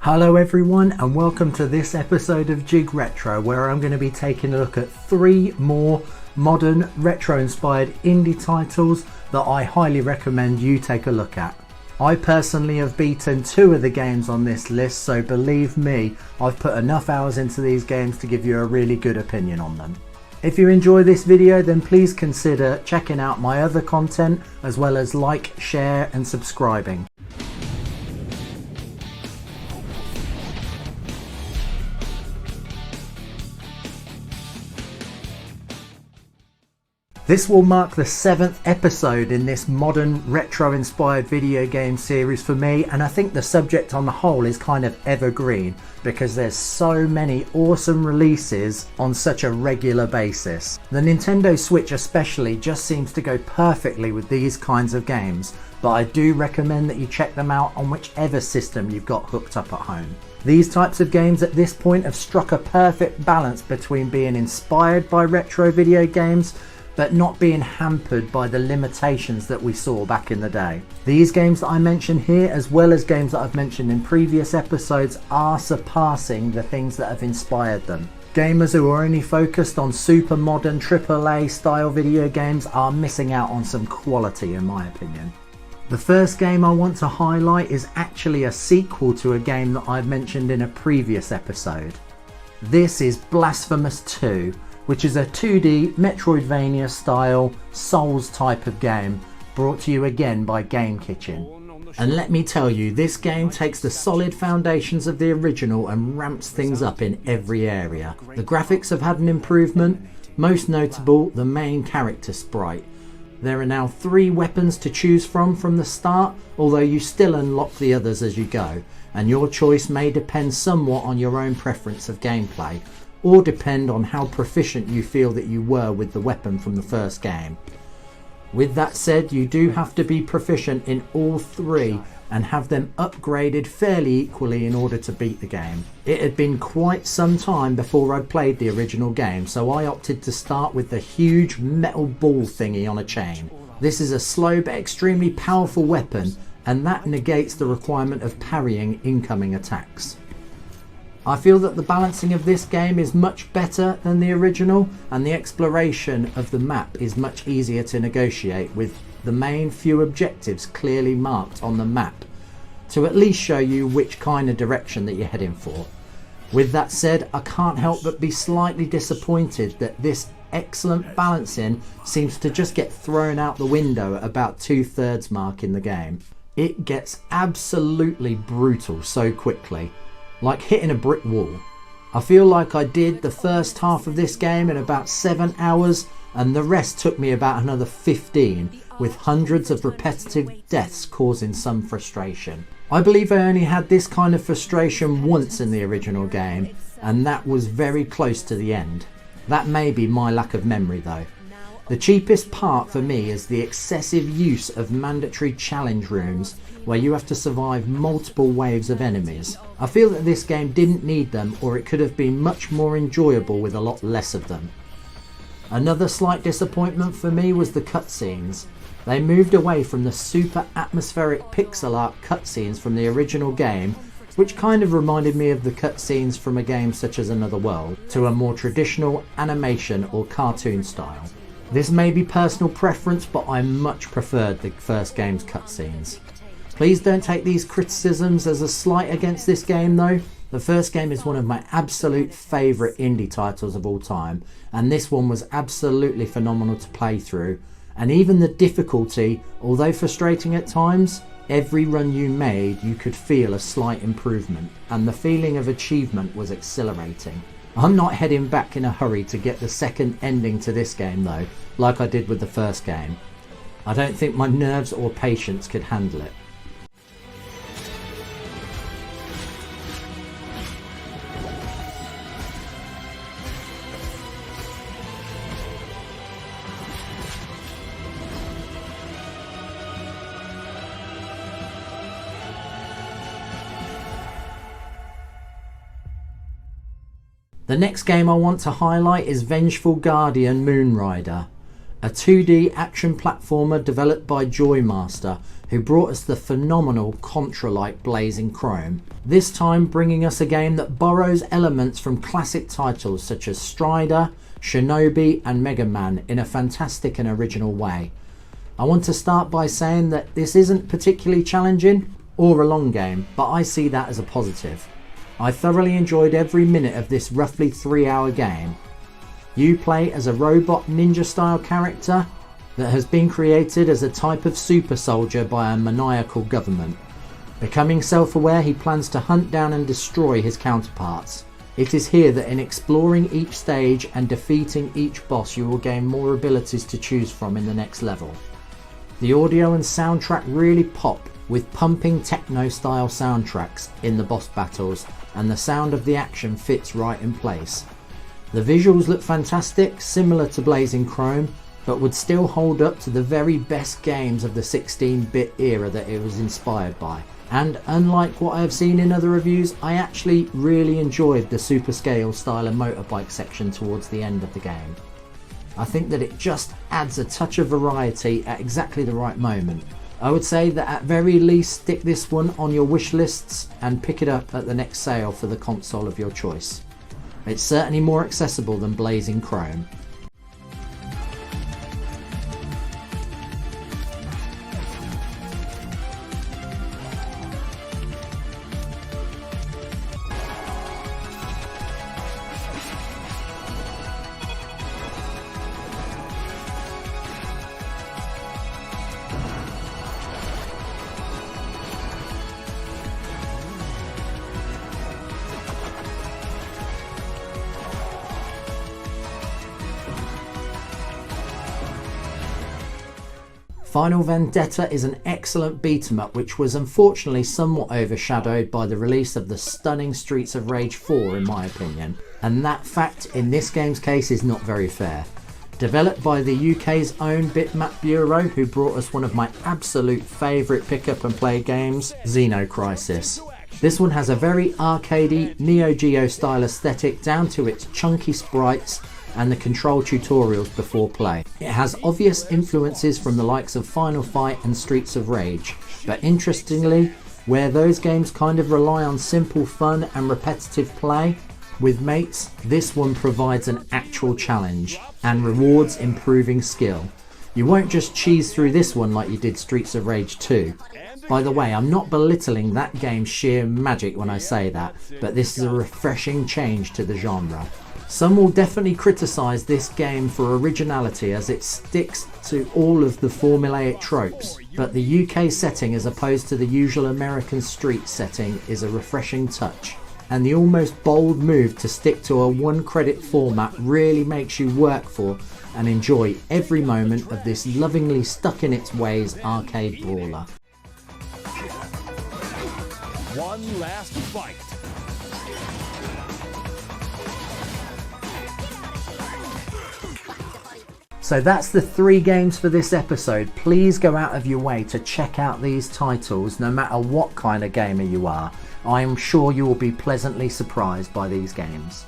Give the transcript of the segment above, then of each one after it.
Hello everyone and welcome to this episode of Jig Retro, where I'm going to be taking a look at 3 more modern retro inspired indie titles that I highly recommend you take a look at. I personally have beaten 2 of the games on this list, so believe me, I've put enough hours into these games to give you a really good opinion on them. If you enjoy this video, then please consider checking out my other content, as well as like, share and subscribing. This will mark the 7th episode in this modern retro inspired video game series for me, and I think the subject on the whole is kind of evergreen because there's so many awesome releases on such a regular basis. The Nintendo Switch especially just seems to go perfectly with these kinds of games, but I do recommend that you check them out on whichever system you've got hooked up at home. These types of games at this point have struck a perfect balance between being inspired by retro video games but not being hampered by the limitations that we saw back in the day. These games that I mention here, as well as games that I've mentioned in previous episodes, are surpassing the things that have inspired them. Gamers who are only focused on super modern AAA style video games are missing out on some quality, in my opinion. The first game I want to highlight is actually a sequel to a game that I've mentioned in a previous episode. This is Blasphemous 2, which is a 2D Metroidvania style Souls type of game, brought to you again by Game Kitchen. And let me tell you, this game takes the solid foundations of the original and ramps things up in every area. The graphics have had an improvement, most notable the main character sprite. There are now 3 weapons to choose from the start, although you still unlock the others as you go, and your choice may depend somewhat on your own preference of gameplay, or depend on how proficient you feel that you were with the weapon from the first game. With that said, you do have to be proficient in all 3 and have them upgraded fairly equally in order to beat the game. It had been quite some time before I'd played the original game, so I opted to start with the huge metal ball thingy on a chain. This is a slow but extremely powerful weapon, and that negates the requirement of parrying incoming attacks. I feel that the balancing of this game is much better than the original, and the exploration of the map is much easier to negotiate, with the main few objectives clearly marked on the map to at least show you which kind of direction that you're heading for. With that said, I can't help but be slightly disappointed that this excellent balancing seems to just get thrown out the window at about 2/3 mark in the game. It gets absolutely brutal so quickly, like hitting a brick wall. I feel like I did the first half of this game in about 7 hours, and the rest took me about another 15, with hundreds of repetitive deaths causing some frustration. I believe I only had this kind of frustration once in the original game, and that was very close to the end. That may be my lack of memory though. The cheapest part for me is the excessive use of mandatory challenge rooms where you have to survive multiple waves of enemies. I feel that this game didn't need them, or it could have been much more enjoyable with a lot less of them. Another slight disappointment for me was the cutscenes. They moved away from the super atmospheric pixel art cutscenes from the original game, which kind of reminded me of the cutscenes from a game such as Another World, to a more traditional animation or cartoon style. This may be personal preference, but I much preferred the first game's cutscenes. Please don't take these criticisms as a slight against this game though. The first game is one of my absolute favourite indie titles of all time, and this one was absolutely phenomenal to play through. And even the difficulty, although frustrating at times, every run you made you could feel a slight improvement, and the feeling of achievement was exhilarating. I'm not heading back in a hurry to get the second ending to this game though, like I did with the first game. I don't think my nerves or patience could handle it. The next game I want to highlight is Vengeful Guardian Moonrider, a 2D action platformer developed by Joymaster, who brought us the phenomenal Contra-like Blazing Chrome, this time bringing us a game that borrows elements from classic titles such as Strider, Shinobi and Mega Man in a fantastic and original way. I want to start by saying that this isn't particularly challenging or a long game, but I see that as a positive. I thoroughly enjoyed every minute of this roughly 3-hour game. You play as a robot ninja style character that has been created as a type of super soldier by a maniacal government. Becoming self-aware, he plans to hunt down and destroy his counterparts. It is here that in exploring each stage and defeating each boss you will gain more abilities to choose from in the next level. The audio and soundtrack really pop with pumping techno style soundtracks in the boss battles, and the sound of the action fits right in place. The visuals look fantastic, similar to Blazing Chrome, but would still hold up to the very best games of the 16-bit era that it was inspired by. And unlike what I have seen in other reviews, I actually really enjoyed the super scale style and motorbike section towards the end of the game. I think that it just adds a touch of variety at exactly the right moment. I would say that at very least stick this one on your wish lists and pick it up at the next sale for the console of your choice. It's certainly more accessible than Blazing Chrome. Final Vendetta is an excellent beat-em-up which was unfortunately somewhat overshadowed by the release of the stunning Streets of Rage 4 in my opinion, and that fact in this game's case is not very fair. Developed by the UK's own Bitmap Bureau, who brought us one of my absolute favourite pick up and play games, Xenocrisis. This one has a very arcadey, Neo Geo style aesthetic down to its chunky sprites and the control tutorials before play. It has obvious influences from the likes of Final Fight and Streets of Rage, but interestingly, where those games kind of rely on simple fun and repetitive play, with mates, this one provides an actual challenge and rewards improving skill. You won't just cheese through this one like you did Streets of Rage 2. By the way, I'm not belittling that game's sheer magic when I say that, but this is a refreshing change to the genre. Some will definitely criticise this game for originality as it sticks to all of the formulaic tropes, but the UK setting as opposed to the usual American street setting is a refreshing touch, and the almost bold move to stick to a one-credit format really makes you work for and enjoy every moment of this lovingly stuck in its ways arcade brawler. One last fight. So that's the 3 games for this episode. Please go out of your way to check out these titles no matter what kind of gamer you are. I am sure you will be pleasantly surprised by these games.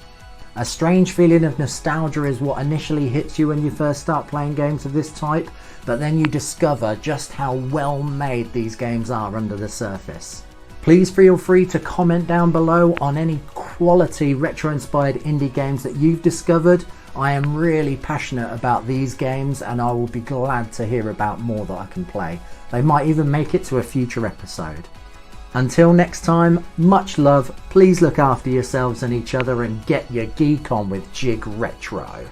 A strange feeling of nostalgia is what initially hits you when you first start playing games of this type, but then you discover just how well made these games are under the surface. Please feel free to comment down below on any quality retro inspired indie games that you've discovered. I am really passionate about these games and I will be glad to hear about more that I can play. They might even make it to a future episode. Until next time, much love, please look after yourselves and each other and get your geek on with Jig Retro.